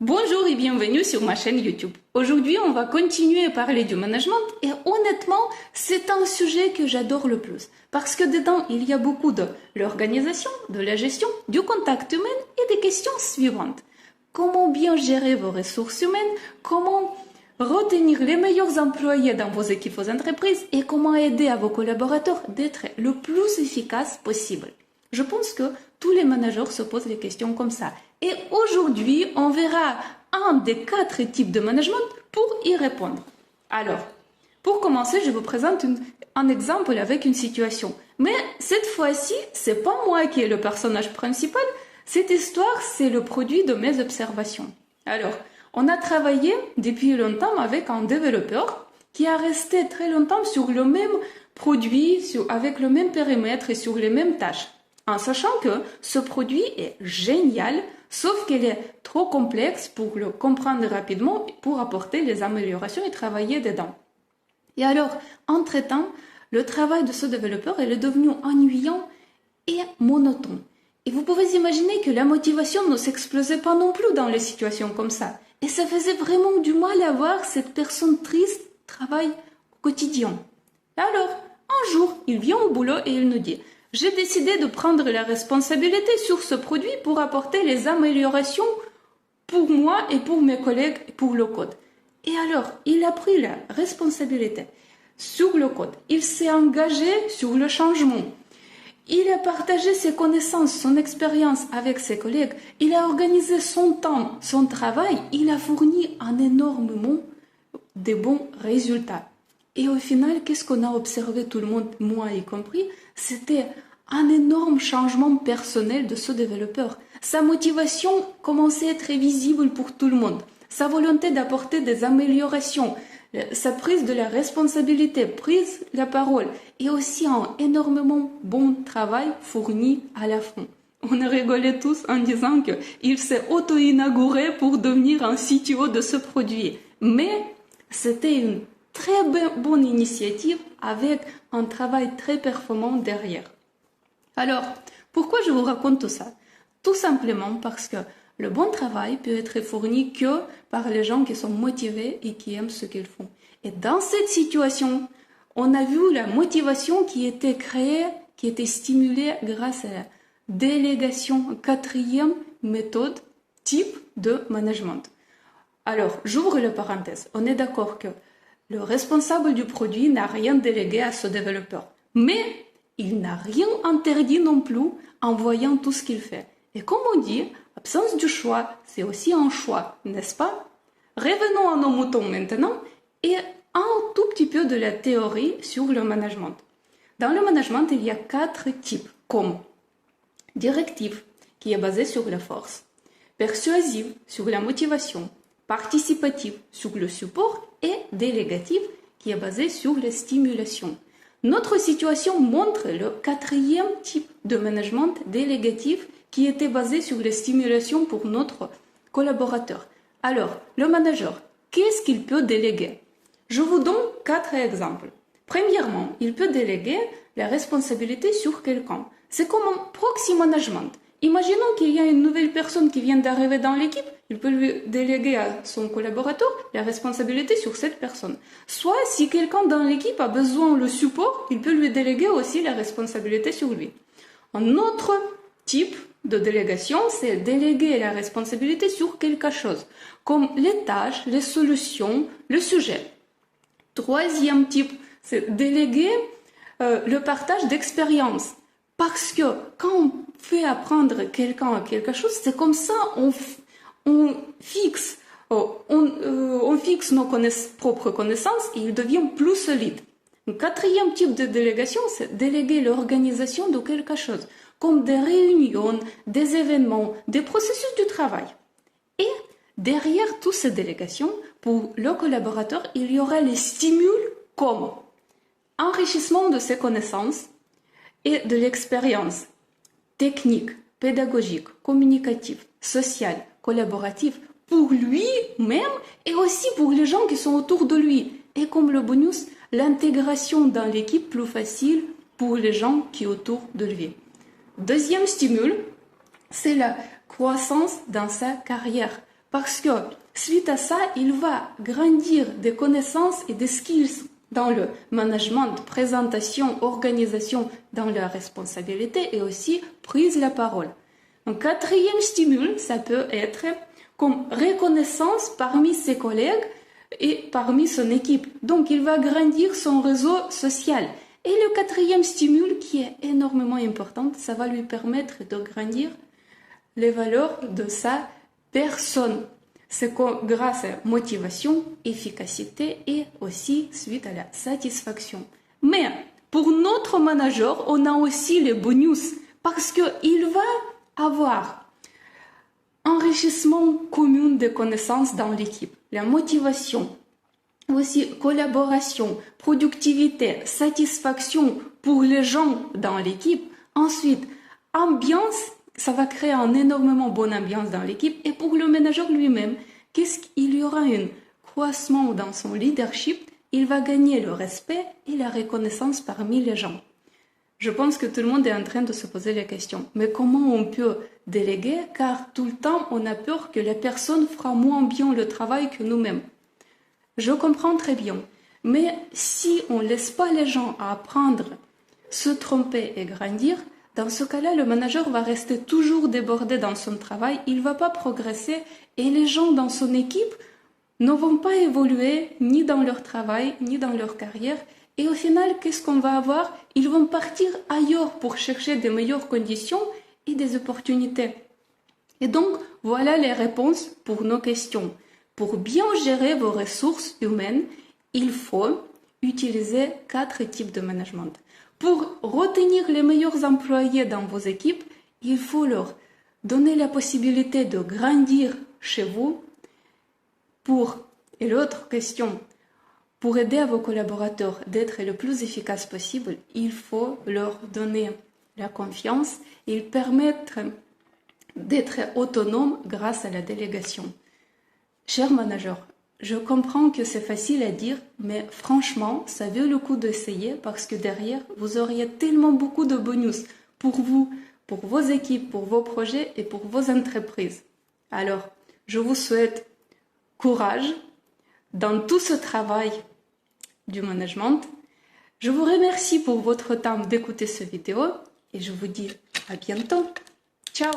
Bonjour et bienvenue sur ma chaîne YouTube. Aujourd'hui, on va continuer à parler du management et honnêtement, c'est un sujet que j'adore le plus parce que dedans, il y a beaucoup de l'organisation, de la gestion, du contact humain et des questions suivantes. Comment bien gérer vos ressources humaines, comment retenir les meilleurs employés dans vos équipes, vos entreprises et comment aider à vos collaborateurs d'être le plus efficace possible. Je pense que tous les managers se posent les questions comme ça. Et aujourd'hui, on verra un des 4 types de management pour y répondre. Alors, pour commencer, je vous présente un exemple avec une situation. Mais cette fois-ci, c'est pas moi qui est le personnage principal. Cette histoire, c'est le produit de mes observations. Alors, on a travaillé depuis longtemps avec un développeur qui a resté très longtemps sur le même produit, avec le même périmètre et sur les mêmes tâches. En sachant que ce produit est génial, sauf qu'il est trop complexe pour le comprendre rapidement, pour apporter les améliorations et travailler dedans. Et alors, entre-temps, le travail de ce développeur est devenu ennuyant et monotone. Et vous pouvez imaginer que la motivation ne s'explosait pas non plus dans les situations comme ça. Et ça faisait vraiment du mal à voir cette personne triste travailler au quotidien. Et alors, un jour, il vient au boulot et il nous dit: j'ai décidé de prendre la responsabilité sur ce produit pour apporter les améliorations pour moi et pour mes collègues et pour le code. Et alors, il a pris la responsabilité sur le code. Il s'est engagé sur le changement. Il a partagé ses connaissances, son expérience avec ses collègues. Il a organisé son temps, son travail. Il a fourni un énormément de bons résultats. Et au final, qu'est-ce qu'on a observé tout le monde, moi y compris? C'était un énorme changement personnel de ce développeur. Sa motivation commençait à être visible pour tout le monde. Sa volonté d'apporter des améliorations, sa prise de la responsabilité, prise la parole et aussi un énormément bon travail fourni à la fin. On a rigolé tous en disant qu'il s'est auto-inauguré pour devenir un CTO de ce produit. Mais c'était une très bonne initiative avec un travail très performant derrière. Alors, pourquoi je vous raconte tout ça? Tout simplement parce que le bon travail peut être fourni que par les gens qui sont motivés et qui aiment ce qu'ils font. Et dans cette situation, on a vu la motivation qui était créée, qui était stimulée grâce à la délégation, 4e méthode, type de management. Alors, j'ouvre la parenthèse. On est d'accord que le responsable du produit n'a rien délégué à ce développeur. Mais il n'a rien interdit non plus en voyant tout ce qu'il fait. Et comme on dit, absence du choix, c'est aussi un choix, n'est-ce pas? Revenons à nos moutons maintenant et un tout petit peu de la théorie sur le management. Dans le management, il y a 4 types, comme directive, qui est basée sur la force, persuasive, sur la motivation, participative, sur le support et délégative, qui est basée sur la stimulation. Notre situation montre le 4e type de management délégatif qui était basé sur la stimulation pour notre collaborateur. Alors, le manager, qu'est-ce qu'il peut déléguer? Je vous donne 4 exemples. Premièrement, il peut déléguer la responsabilité sur quelqu'un. C'est comme un proxy management. Imaginons qu'il y a une nouvelle personne qui vient d'arriver dans l'équipe, il peut lui déléguer à son collaborateur la responsabilité sur cette personne. Soit si quelqu'un dans l'équipe a besoin de support, il peut lui déléguer aussi la responsabilité sur lui. Un autre type de délégation, c'est déléguer la responsabilité sur quelque chose, comme les tâches, les solutions, le sujet. 3e type, c'est déléguer le partage d'expérience. Parce que quand on fait apprendre quelqu'un à quelque chose, c'est comme ça on fixe nos propres connaissances et il devient plus solide. Un 4e type de délégation, c'est déléguer l'organisation de quelque chose, comme des réunions, des événements, des processus du travail. Et derrière toutes ces délégations, pour le collaborateur, il y aura les stimules comme enrichissement de ses connaissances et de l'expérience technique, pédagogique, communicative, sociale, collaborative pour lui-même et aussi pour les gens qui sont autour de lui. Et comme le bonus, l'intégration dans l'équipe plus facile pour les gens qui sont autour de lui. 2e stimule, c'est la croissance dans sa carrière. Parce que suite à ça, il va grandir des connaissances et des skills dans le management, présentation, organisation, dans la responsabilité et aussi prise de la parole. Donc, quatrième stimule, ça peut être comme reconnaissance parmi ses collègues et parmi son équipe. Donc, il va grandir son réseau social. Et le quatrième stimule, qui est énormément important, ça va lui permettre de grandir les valeurs de sa personne. C'est grâce à motivation, efficacité et aussi suite à la satisfaction. Mais pour notre manager, on a aussi les bonus parce qu'il va avoir enrichissement commun des connaissances dans l'équipe, la motivation, aussi collaboration, productivité, satisfaction pour les gens dans l'équipe. Ensuite, ambiance, ça va créer une énormément bonne ambiance dans l'équipe. Et pour le manager lui-même, qu'est-ce qu'il y aura un croissement dans son leadership, il va gagner le respect et la reconnaissance parmi les gens. Je pense que tout le monde est en train de se poser la question. Mais comment on peut déléguer? Car tout le temps, on a peur que la personne fera moins bien le travail que nous-mêmes. Je comprends très bien. Mais si on ne laisse pas les gens apprendre, se tromper et grandir, dans ce cas-là, le manager va rester toujours débordé dans son travail, il ne va pas progresser et les gens dans son équipe ne vont pas évoluer ni dans leur travail, ni dans leur carrière. Et au final, qu'est-ce qu'on va avoir? Ils vont partir ailleurs pour chercher des meilleures conditions et des opportunités. Et donc, voilà les réponses pour nos questions. Pour bien gérer vos ressources humaines, il faut utiliser 4 types de management. Pour retenir les meilleurs employés dans vos équipes, il faut leur donner la possibilité de grandir chez vous. Et l'autre question, pour aider à vos collaborateurs d'être le plus efficace possible, il faut leur donner la confiance et permettre d'être autonomes grâce à la délégation. Cher manager, je comprends que c'est facile à dire, mais franchement, ça vaut le coup d'essayer parce que derrière, vous auriez tellement beaucoup de bonus pour vous, pour vos équipes, pour vos projets et pour vos entreprises. Alors, je vous souhaite courage dans tout ce travail du management. Je vous remercie pour votre temps d'écouter cette vidéo et je vous dis à bientôt. Ciao!